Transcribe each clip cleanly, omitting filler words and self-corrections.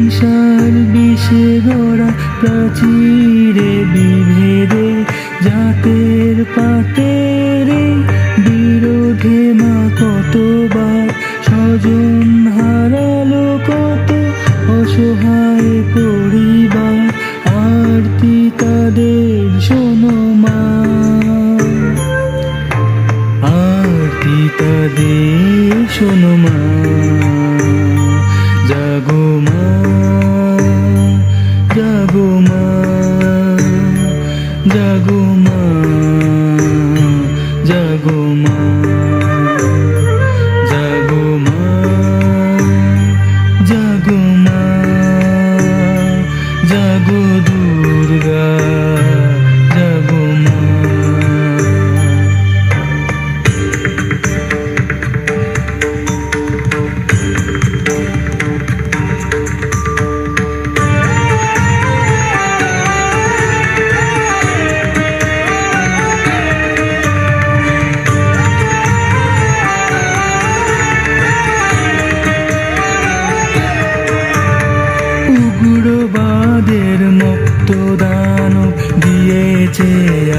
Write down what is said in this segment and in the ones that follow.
হিংসার বিষে গড়া প্রাচীরে বিভেদে জাতের পাতের বিরোধে মা কতবার স্বজন হারালো, কত অসহায় পরিবার আরতি তাদের শোনো মা, আরতি তাদের শোনো মা। জাগো মা, জাগো মা, জাগো মা, জাগো মা, জাগো মা, জাগো মা, জাগো দুর্গা, জাগো মা। উগ্রবাদের মুক্ত দানব দিয়েছে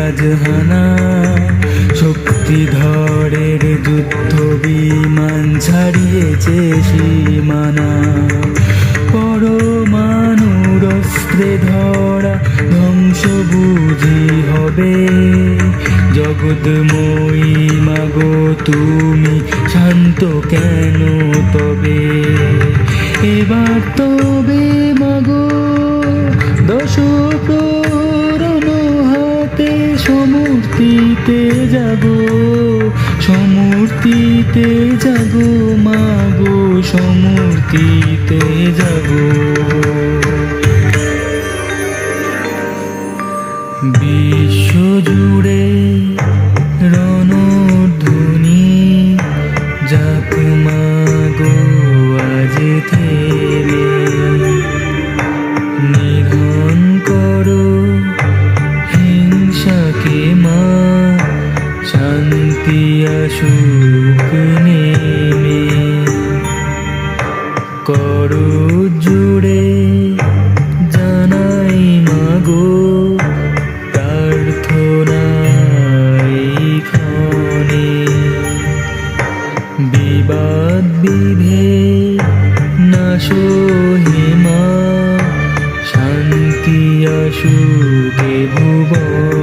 আজ হানা, শক্তিধরের যুদ্ধ বিমান ছাড়িয়েছে সীমানা। পরমাণুর অস্ত্রে ধরা ধ্বংস বুঝি হবে, জগৎময়ী মাগো তুমি শান্ত কেন তবে? এবার তবে মাগো দশ প্রহরণ হাতে সমূর্তিতে জাগো, সমূর্তিতে জাগো মাগো, সমূর্তিতে জাগো। বিশ্ব জুড়ে রণধ্বনি যাক মাগো আজ থেমে, নিধন করো হিংসাকে মা, শান্তি আসুক নেমে। করো জুড়ে জানাই মাগো প্রার্থনা এইখানে, বিবাদ বিভেদ নাশো হে মা, শান্তি আসুক এ ভুবনে।